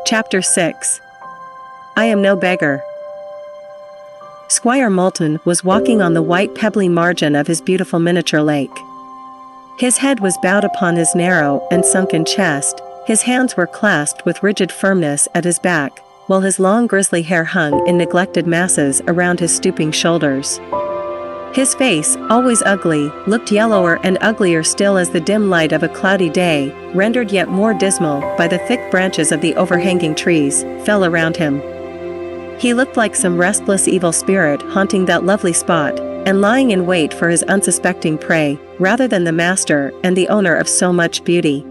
Chapter 6. I am no beggar. Squire Moulton was walking on the white pebbly margin of his beautiful miniature lake. His head was bowed upon his narrow and sunken chest, his hands were clasped with rigid firmness at his back, while his long grizzly hair hung in neglected masses around his stooping shoulders. His face, always ugly, looked yellower and uglier still as the dim light of a cloudy day, rendered yet more dismal by the thick branches of the overhanging trees, fell around him. He looked like some restless evil spirit haunting that lovely spot, and lying in wait for his unsuspecting prey, rather than the master and the owner of so much beauty.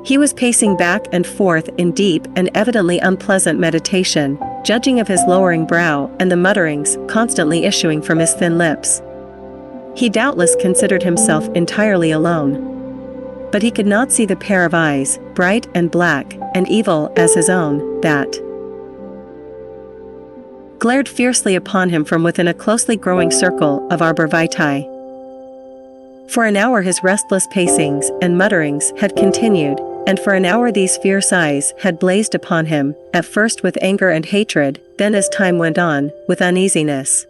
He was pacing back and forth in deep and evidently unpleasant meditation, judging of his lowering brow and the mutterings constantly issuing from his thin lips. He doubtless considered himself entirely alone. But he could not see the pair of eyes, bright and black, and evil as his own, that glared fiercely upon him from within a closely growing circle of arbor vitae. For an hour his restless pacings and mutterings had continued, and for an hour these fierce eyes had blazed upon him, at first with anger and hatred, then as time went on, with uneasiness.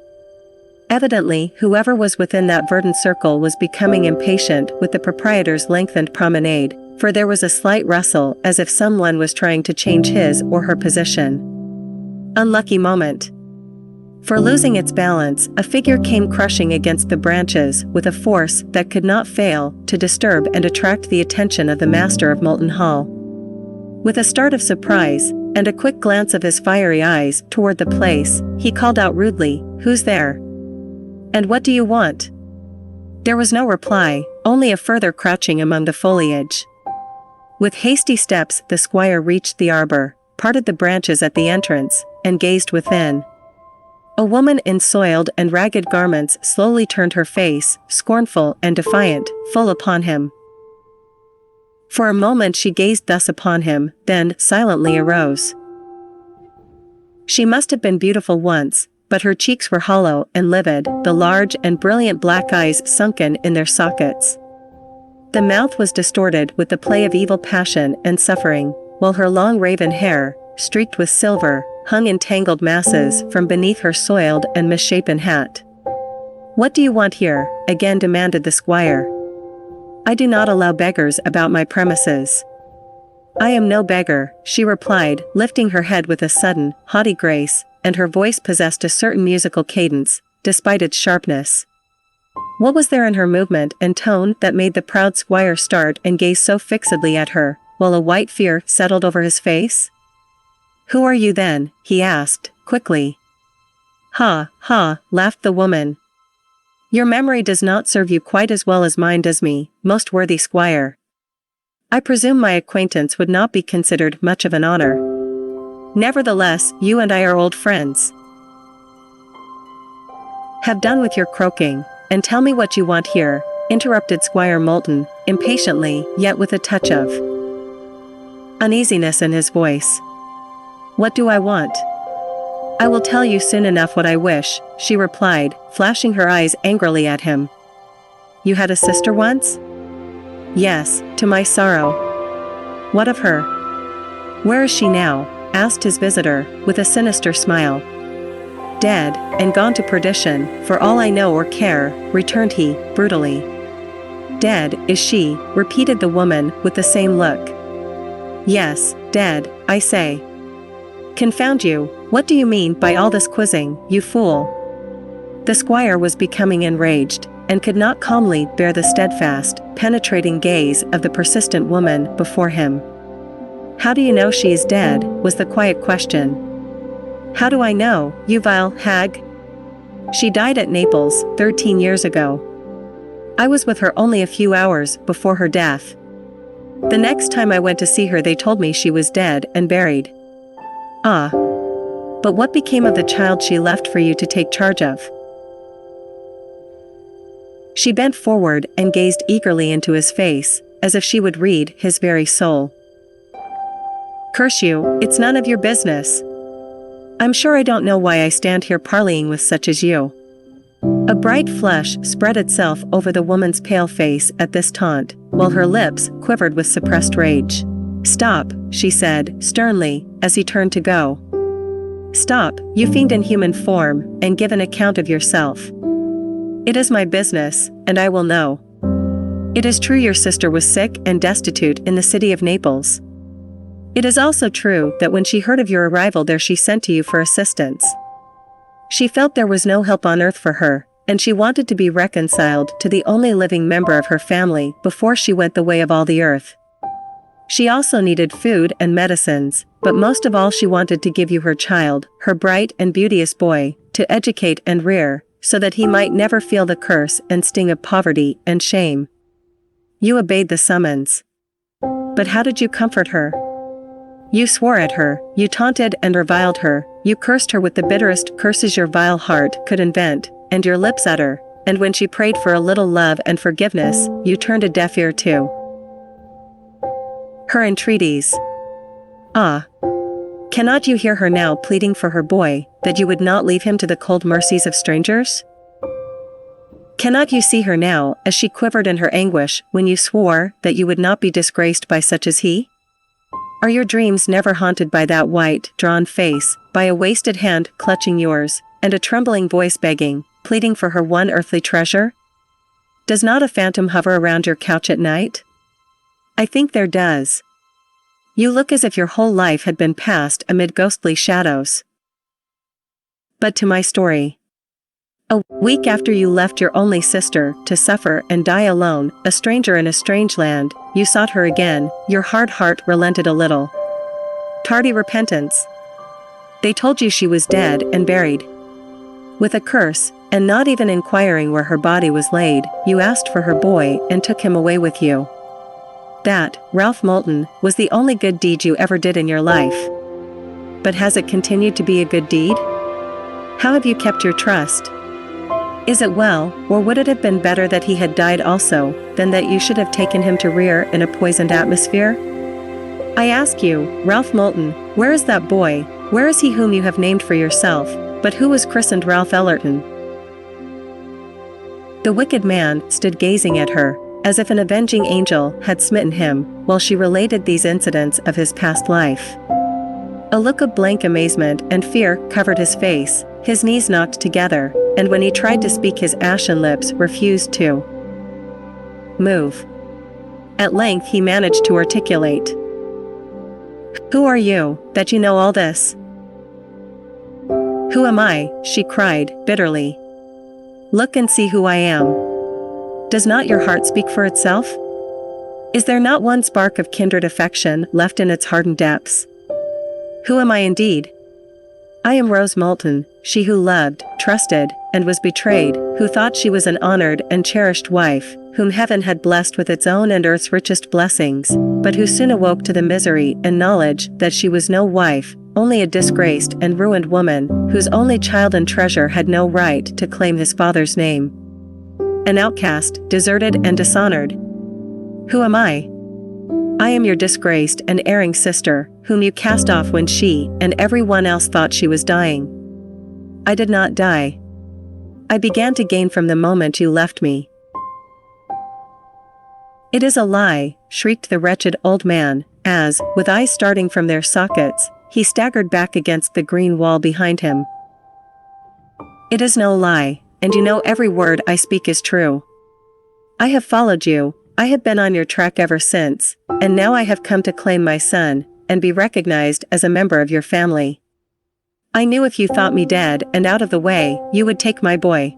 Evidently, whoever was within that verdant circle was becoming impatient with the proprietor's lengthened promenade, for there was a slight rustle as if someone was trying to change his or her position. Unlucky moment. For losing its balance, a figure came crushing against the branches with a force that could not fail to disturb and attract the attention of the master of Moulton Hall. With a start of surprise, and a quick glance of his fiery eyes toward the place, he called out rudely, "Who's there? And what do you want?" There was no reply, only a further crouching among the foliage. With hasty steps the squire reached the arbor, parted the branches at the entrance, and gazed within. A woman in soiled and ragged garments slowly turned her face, scornful and defiant, full upon him. For a moment she gazed thus upon him, then silently arose. She must have been beautiful once, but her cheeks were hollow and livid, the large and brilliant black eyes sunken in their sockets. The mouth was distorted with the play of evil passion and suffering, while her long raven hair, streaked with silver, hung in tangled masses from beneath her soiled and misshapen hat. "What do you want here?" again demanded the squire. "I do not allow beggars about my premises." "I am no beggar," she replied, lifting her head with a sudden, haughty grace, and her voice possessed a certain musical cadence, despite its sharpness. What was there in her movement and tone that made the proud squire start and gaze so fixedly at her, while a white fear settled over his face? "Who are you then?" he asked, quickly. "Ha, ha," laughed the woman. "Your memory does not serve you quite as well as mine does me, most worthy squire. I presume my acquaintance would not be considered much of an honor. Nevertheless, you and I are old friends. Have done with your croaking, and tell me what you want here," interrupted Squire Moulton, impatiently, yet with a touch of uneasiness in his voice. "What do I want?" "I will tell you soon enough what I wish," she replied, flashing her eyes angrily at him. "You had a sister once?" "Yes, to my sorrow." "What of her?" "Where is she now?" asked his visitor, with a sinister smile. "Dead, and gone to perdition, for all I know or care," returned he, brutally. "Dead, is she?" repeated the woman, with the same look. "Yes, dead, I say." "Confound you, what do you mean by all this quizzing, you fool?" The squire was becoming enraged, and could not calmly bear the steadfast, penetrating gaze of the persistent woman before him. "How do you know she is dead?" was the quiet question. "How do I know, you vile hag? She died at Naples, 13 years ago. I was with her only a few hours before her death. The next time I went to see her they told me she was dead and buried." "Ah. But what became of the child she left for you to take charge of?" She bent forward and gazed eagerly into his face, as if she would read his very soul. "Curse you, it's none of your business. I'm sure I don't know why I stand here parleying with such as you." A bright flush spread itself over the woman's pale face at this taunt, while her lips quivered with suppressed rage. "Stop," she said, sternly, as he turned to go. "Stop, you fiend in human form, and give an account of yourself. It is my business, and I will know. It is true your sister was sick and destitute in the city of Naples. It is also true that when she heard of your arrival there she sent to you for assistance. She felt there was no help on earth for her, and she wanted to be reconciled to the only living member of her family before she went the way of all the earth. She also needed food and medicines, but most of all she wanted to give you her child, her bright and beauteous boy, to educate and rear, so that he might never feel the curse and sting of poverty and shame. You obeyed the summons. But how did you comfort her? You swore at her, you taunted and reviled her, you cursed her with the bitterest curses your vile heart could invent, and your lips utter, and when she prayed for a little love and forgiveness, you turned a deaf ear to her entreaties. Ah! Cannot you hear her now pleading for her boy, that you would not leave him to the cold mercies of strangers? Cannot you see her now, as she quivered in her anguish when you swore that you would not be disgraced by such as he? Are your dreams never haunted by that white, drawn face, by a wasted hand clutching yours, and a trembling voice begging, pleading for her one earthly treasure? Does not a phantom hover around your couch at night? I think there does. You look as if your whole life had been passed amid ghostly shadows. But to my story. A week after you left your only sister to suffer and die alone, a stranger in a strange land, you sought her again, your hard heart relented a little. Tardy repentance. They told you she was dead and buried. With a curse, and not even inquiring where her body was laid, you asked for her boy and took him away with you. That, Ralph Moulton, was the only good deed you ever did in your life. But has it continued to be a good deed? How have you kept your trust? Is it well, or would it have been better that he had died also, than that you should have taken him to rear in a poisoned atmosphere? I ask you, Ralph Moulton, where is that boy, where is he whom you have named for yourself, but who was christened Ralph Ellerton? The wicked man stood gazing at her, as if an avenging angel had smitten him, while she related these incidents of his past life. A look of blank amazement and fear covered his face, his knees knocked together, and when he tried to speak his ashen lips refused to move. At length he managed to articulate. Who are you, that you know all this? Who am I? She cried, bitterly. Look and see who I am. Does not your heart speak for itself? Is there not one spark of kindred affection left in its hardened depths? Who am I indeed? I am Rose Moulton, she who loved, trusted, and was betrayed, who thought she was an honored and cherished wife, whom heaven had blessed with its own and earth's richest blessings, but who soon awoke to the misery and knowledge that she was no wife, only a disgraced and ruined woman, whose only child and treasure had no right to claim his father's name. An outcast, deserted and dishonored. Who am I? I am your disgraced and erring sister, whom you cast off when she and everyone else thought she was dying. I did not die. I began to gain from the moment you left me. It is a lie, shrieked the wretched old man, as, with eyes starting from their sockets, he staggered back against the green wall behind him. It is no lie, and you know every word I speak is true. I have followed you, I have been on your track ever since, and now I have come to claim my son, and be recognized as a member of your family. I knew if you thought me dead and out of the way, you would take my boy.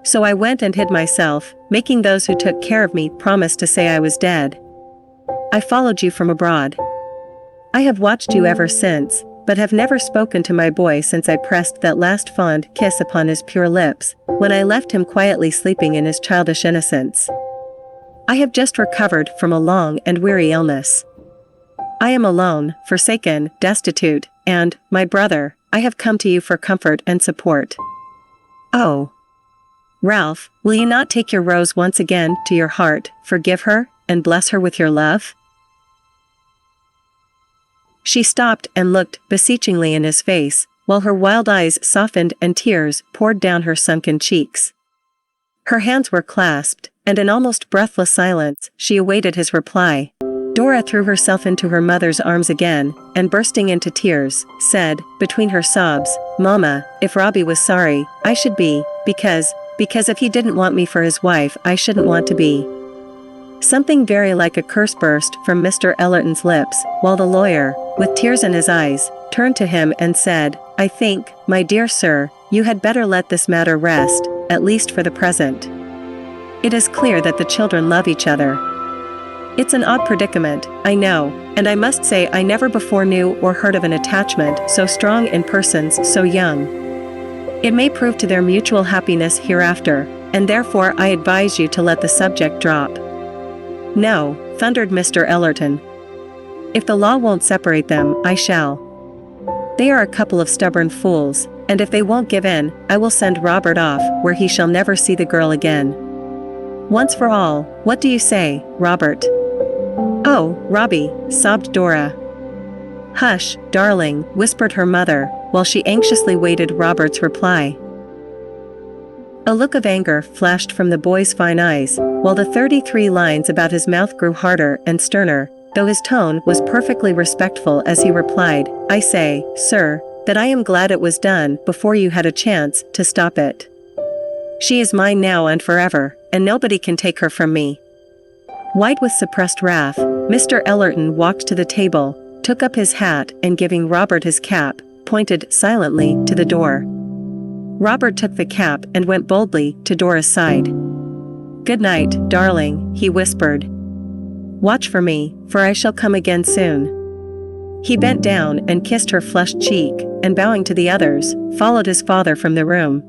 So I went and hid myself, making those who took care of me promise to say I was dead. I followed you from abroad. I have watched you ever since, but have never spoken to my boy since I pressed that last fond kiss upon his pure lips, when I left him quietly sleeping in his childish innocence. I have just recovered from a long and weary illness. I am alone, forsaken, destitute, and, my brother, I have come to you for comfort and support. Oh! Ralph, will you not take your Rose once again to your heart, forgive her, and bless her with your love? She stopped and looked beseechingly in his face, while her wild eyes softened and tears poured down her sunken cheeks. Her hands were clasped, and in almost breathless silence she awaited his reply. Dora threw herself into her mother's arms again, and bursting into tears, said, between her sobs, "Mama, if Robbie was sorry, I should be, because if he didn't want me for his wife, I shouldn't want to be." Something very like a curse burst from Mr. Ellerton's lips, while the lawyer, with tears in his eyes, turned to him and said, "I think, my dear sir, you had better let this matter rest, at least for the present. It is clear that the children love each other. It's an odd predicament, I know, and I must say I never before knew or heard of an attachment so strong in persons so young. It may prove to their mutual happiness hereafter, and therefore I advise you to let the subject drop." "No," thundered Mr. Ellerton. "If the law won't separate them, I shall. They are a couple of stubborn fools, and if they won't give in, I will send Robert off where he shall never see the girl again. Once for all, what do you say, Robert?" "Oh, Robbie," sobbed Dora. "Hush, darling," whispered her mother, while she anxiously waited Robert's reply. A look of anger flashed from the boy's fine eyes, while the 33 lines about his mouth grew harder and sterner, though his tone was perfectly respectful as he replied, "I say, sir, that I am glad it was done before you had a chance to stop it. She is mine now and forever, and nobody can take her from me." White with suppressed wrath, Mr. Ellerton walked to the table, took up his hat and giving Robert his cap, pointed silently to the door. Robert took the cap and went boldly to Dora's side. "Good night, darling," he whispered. "Watch for me, for I shall come again soon." He bent down and kissed her flushed cheek, and bowing to the others, followed his father from the room.